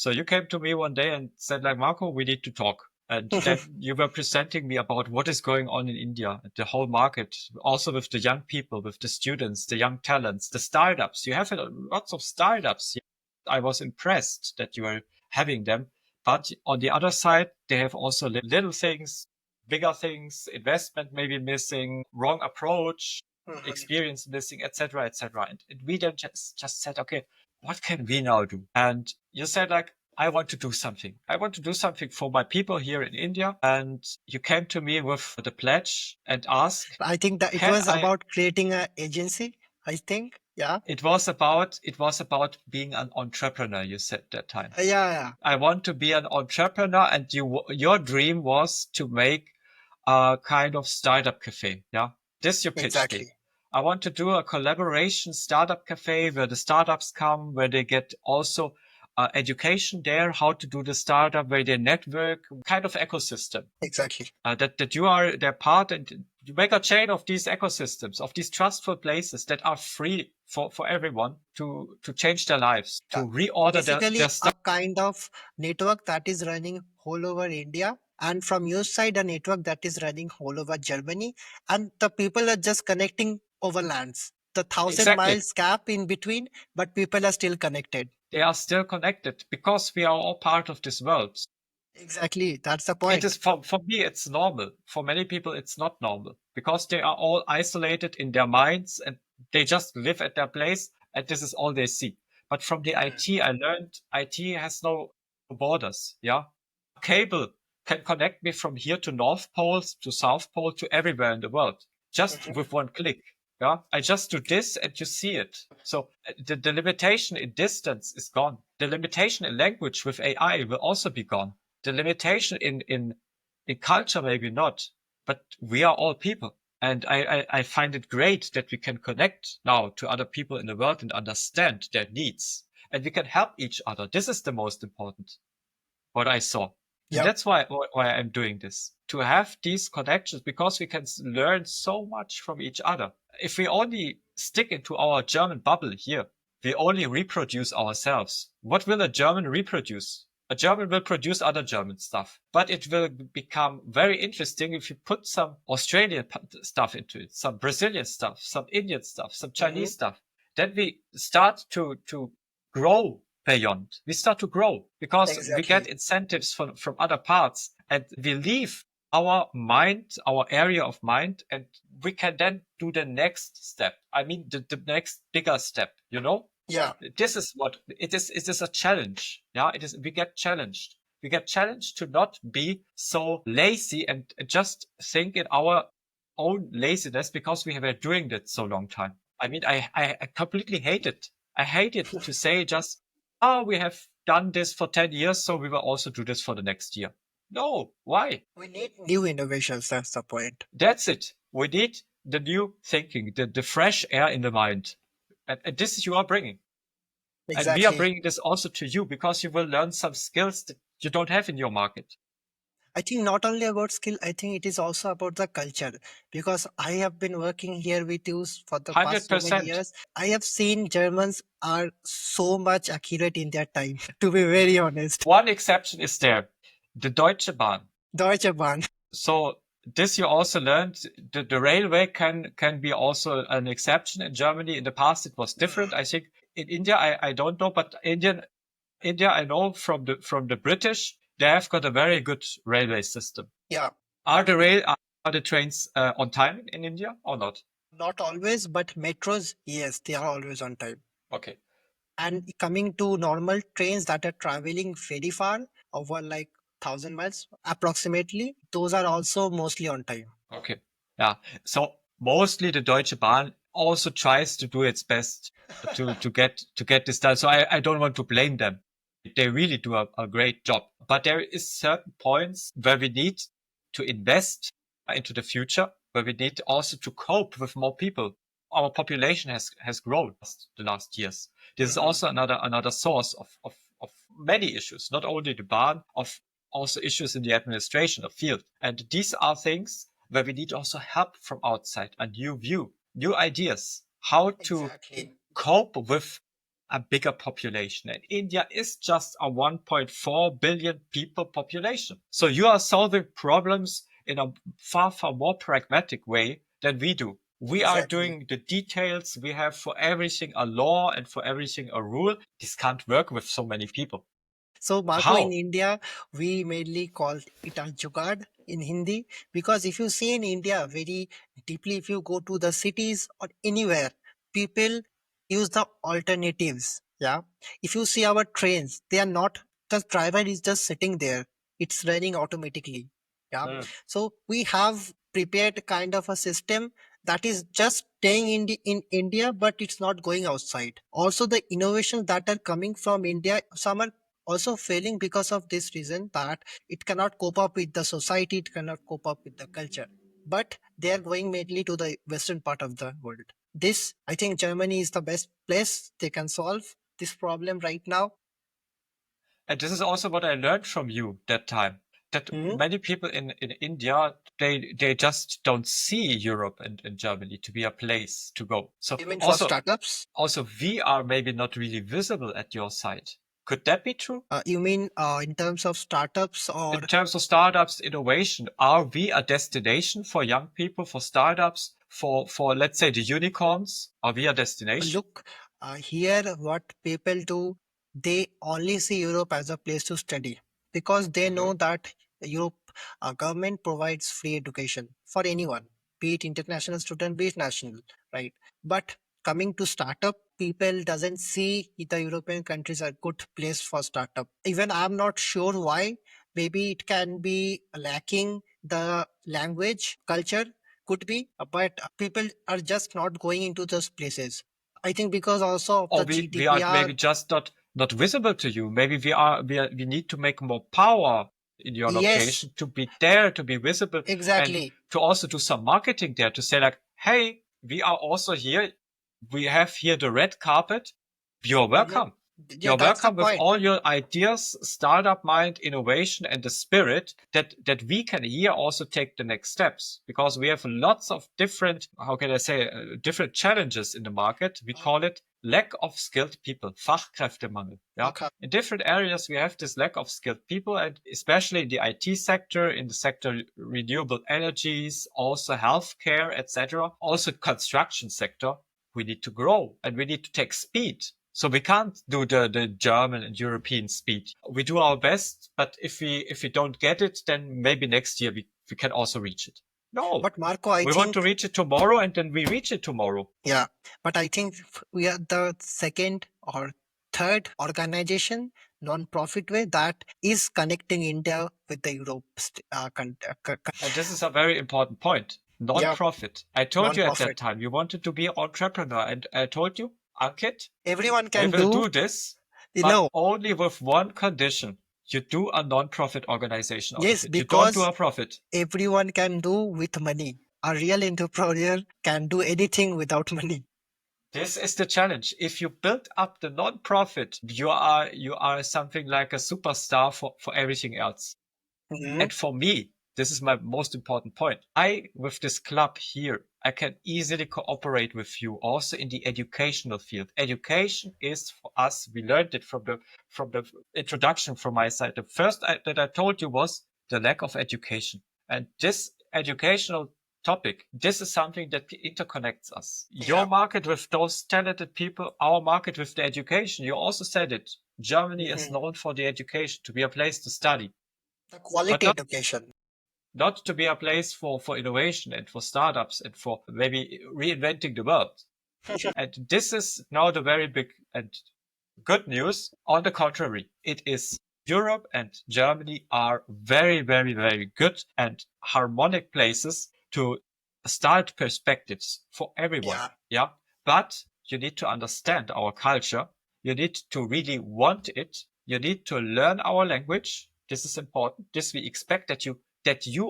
So you came to me one day and said like, Marco, we need to talk. And then you were presenting me about what is going on in India, the whole market, also with the young people, with the students, the young talents, the startups. You have lots of startups. I was impressed that you are having them. But on the other side, they have also little things, bigger things, investment maybe missing, wrong approach, Mhm. experience missing, etc., etc. And we then just said, okay, what can we now do? And you said like, I want to do something. I want to do something for my people here in India. And you came to me with the pledge and asked, I think that it can was I, about creating an agency. I think, yeah. it was about being an entrepreneur, you said that time. Yeah, yeah, I want to be an entrepreneur, and your dream was to make a kind of startup cafe. Yeah. This you pitched me. exactly. I want to do a collaboration startup cafe where the startups come, where they get also education there, how to do the startup, where they network, kind of ecosystem. Exactly. That you are their part, and you make a chain of these ecosystems, of these trustful places that are free for everyone to change their lives, to Yeah. reorder their Basically, stuff. a kind of network that is running whole over India, and from your side, a network that is running whole over Germany, and the people are just connecting over lands. The thousand Exactly. miles gap in between, but people are still connected. They are still connected because we are all part of this world. Exactly, that's the It is point. for me, it's normal. For many people, it's not normal because they are all isolated in their minds and they just live at their place and this is all they see. But from the IT, I learned IT has no borders. Yeah. Cable can connect me from here to North Pole, to South Pole, to everywhere in the world, just Mhm. with one click. Yeah. I just do this and you see it. So the limitation in distance is gone. The limitation in language with AI will also be gone. The limitation in culture, maybe not, but we are all people. And I find it great that we can connect now to other people in the world and understand their needs. And we can help each other. This is the most important, what I saw. And Yep. that's why I'm doing this. To have these connections because we can learn so much from each other. If we only stick into our German bubble here, we only reproduce ourselves. What will a German reproduce? A German will produce other German stuff, but it will become very interesting if you put some Australian stuff into it, some Brazilian stuff, some Indian stuff, some Mhm. Chinese stuff. Then we start to grow beyond. We start to grow because we get Exactly. incentives from other parts and we leave our mind, our area of mind, and we can then do the next step. I mean, the next bigger step, you know? Yeah. This is what it is. It is a challenge. Yeah. It is. We get challenged. We get challenged to not be so lazy and just think in our own laziness because we have been doing that so long time. I mean, I completely hate it. I hate it to say just, oh, we have done this for 10 years, so we will also do this for the next year. No, why? We need new innovations. That's the point. That's it. We need the new thinking, the fresh air in the mind. And this is you are bringing. And we are Exactly. bringing this also to you because you will learn some skills that you don't have in your market. I think not only about skill, I think it is also about the culture because I have been working here with you for the past so many 100%. years. I have seen Germans are so much accurate in their time, to be very honest. One exception is there, the Deutsche Bahn. Deutsche Bahn. So this you also learned. The railway can be also an exception in Germany. In the past, it was different. I think in India, I don't know, but India, I know from the British, they have got a very good railway system. Yeah, Are the trains on time in India or not? not always, but metros, yes, they are always on time. Okay. And coming to normal trains that are traveling very far, over like 1,000 miles approximately, those are also mostly on time. Okay. Yeah. So mostly the Deutsche Bahn also tries to do its best to get this done. So I don't want to blame them. They really do a great job. But there is certain points where we need to invest into the future, where we need also to cope with more people. Our population has grown the last years. This is Mhm. also another source of many issues, not only the Bahn, of also issues in the administration of field. And these are things where we need also help from outside, a new view, new ideas, how to Exactly. cope with a bigger population, and India is just a 1.4 billion people population. So you are solving problems in a far, far more pragmatic way than we do. We are Exactly. doing the details. We have for everything a law and for everything a rule. This can't work with so many people. So, Marco, in How? India, we mainly call it a jugad in Hindi, because if you see in India very deeply, if you go to the cities or anywhere, people use the alternatives. Yeah. If you see our trains, they are not, the driver is just sitting there, it's running automatically. Yeah. Hmm. So, we have prepared kind of a system that is just staying in India, but it's not going outside. Also, the innovations that are coming from India, some are also failing because of this reason, that it cannot cope up with the society, it cannot cope up with the culture, but they are going mainly to the western part of the world. This, I think, Germany is the best place they can solve this problem right now. And this is also what I learned from you that time. That Mhm. many people in India, they just don't see Europe and Germany to be a place to go. So You mean for also, startups? also we are maybe not really visible at your side. Could that be true? You mean in terms of startups, or In terms of startups innovation, are we a destination for young people, for startups, for let's say the unicorns? Are we a destination? look, here what people do, they only see Europe as a place to study, because they Hmm. know that Europe government provides free education for anyone, be it international student, be it national, right? But coming to startup, people doesn't see the European countries a good place for startup. Even I'm not sure why. Maybe it can be lacking the language culture, could be, but people are just not going into those places. I think because also of Or the we are GDPR. maybe just not visible to you. Maybe we need to make more power in your Yes, location to be there, to be visible, and exactly. to also do some marketing there to say like, hey, we are also here. We have here the red carpet. You're Mhm. welcome. Yeah, You're that's the welcome with point. all your ideas, startup mind, innovation, and the spirit that we can here also take the next steps, because we have lots of different, how can I say, different challenges in the market. We call it lack of skilled people, Fachkräftemangel. Yeah. Okay. In different areas, we have this lack of skilled people, and especially in the IT sector, in the sector renewable energies, also healthcare, etc., also construction sector. We need to grow and we need to take speed. So we can't do the German and European speed. We do our best, but if we don't get it, then maybe next year we can also reach it. No, But Marco, I we want to think, reach it tomorrow and then we reach it tomorrow. yeah, but I think we are the second or third organization, non-profit way, that is connecting India with the Europe. And this is a very important point. Yeah, Non-profit. I told you at that non-profit. time you wanted to be an entrepreneur, and I told you, Ankit, Everyone we can will do, do this, you but know, only with one condition. You do a non-profit organization out of yes, it. You don't do because a profit. everyone can do with money. A real entrepreneur can do anything without money. This is the challenge. If you build up the non-profit, you are something like a superstar for everything else. Mhm. And for me, this is my most important point. With this club here, I can easily cooperate with you also in the educational field. Education is for us, we learned it from the introduction from my side. The first that I told you was the lack of education. And this educational topic, this is something that interconnects us. Your Yeah. market with those talented people, our market with the education. You also said it. Germany is Mhm. known for the education, to be a place to study, The but quality education. not to be a place for innovation and for startups and for maybe reinventing the world. And this is now the very big and good news. On the contrary, it is Europe and Germany are very, very, very good and harmonic places to start perspectives for everyone. Yeah. Yeah. But you need to understand our culture. You need to really want it. You need to learn our language. This is important. This we expect that you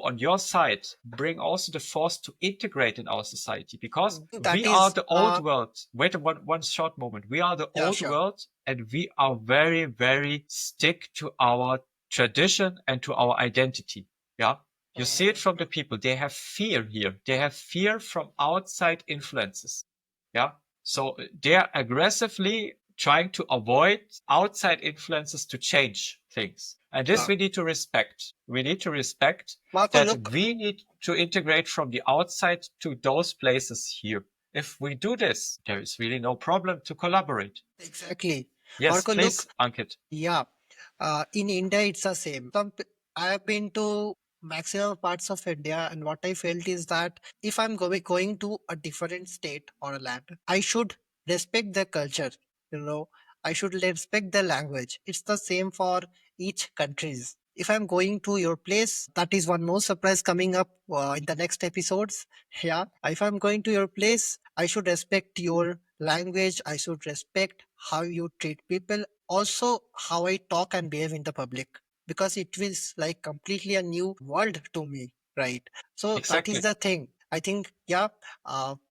on your side bring also the force to integrate in our society, because That we are is, the old world. Wait one short moment. We are the yeah, old sure. world and we are very, very stick to our tradition and to our identity. Yeah. You see it Mhm. from the people. They have fear here. They have fear from outside influences. Yeah. So they're aggressively trying to avoid outside influences to change things. And this we need to respect. We need to respect Marco, that look, we need to integrate from the outside to those places here. If we do this, there is really no problem to collaborate. exactly. Yes, Marco, look, please, Ankit. yeah, in India, it's the same. I have been to maximum parts of India, and what I felt is that if I'm going to a different state or a land, I should respect their culture. You know, I should respect their language. It's the same for each countries. If I'm going to your place, that is one more surprise coming up in the next episodes. Yeah, if I'm going to your place, I should respect your language. I should respect how you treat people, also how I talk and behave in the public, because it was like completely a new world to me, right? So that is Exactly. the thing. I think, yeah.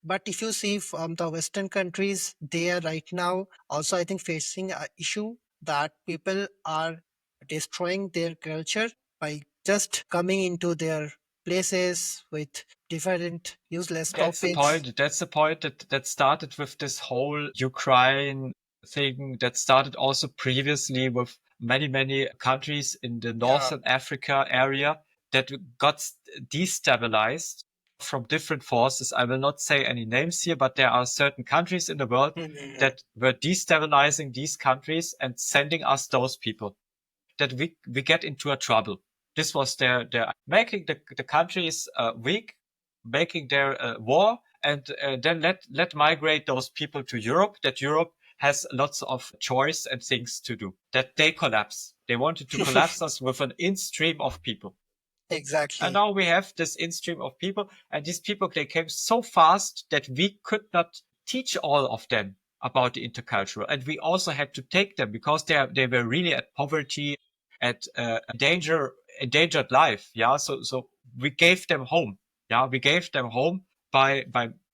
But if you see from the Western countries, they are right now also, I think, facing a issue that people are destroying their culture by just coming into their places with different useless That's the topics. point. That's the point that started with this whole Ukraine thing, that started also previously with many countries in the Yeah. Northern Africa area that got destabilized from different forces. I will not say any names here, but there are certain countries in the world Mhm. that were destabilizing these countries and sending us those people, that we get into a trouble. This was their making the countries weak, making their war, and then let migrate those people to Europe. That Europe has lots of choice and things to do. That they collapse. They wanted to collapse us with an in-stream of people. And Exactly. now we have this in-stream of people, and these people, they came so fast that we could not teach all of them about the intercultural. And we also had to take them because they were really at poverty, at endangered life. Yeah. So we gave them home. Yeah. We gave them home by,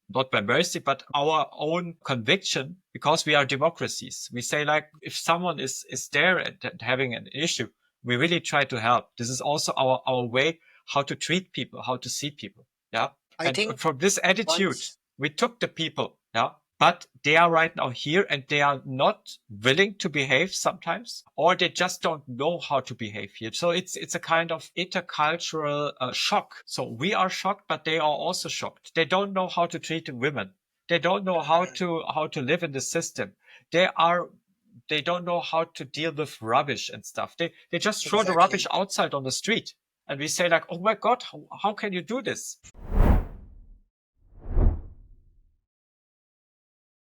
not by mercy, but our own conviction, because we are democracies. We say, like, if someone is there and having an issue, we really try to help. This is also our way how to treat people, how to see people. Yeah. I And think from this attitude, once, we took the people. Yeah. But they are right now here and they are not willing to behave sometimes, or they just don't know how to behave here. So it's a kind of intercultural shock. So we are shocked, but they are also shocked. They don't know how to treat women. They don't know how to live in the system. They are they don't know how to deal with rubbish and stuff. They just throw the rubbish exactly. outside on the street. And we say, like, oh my God, how can you do this?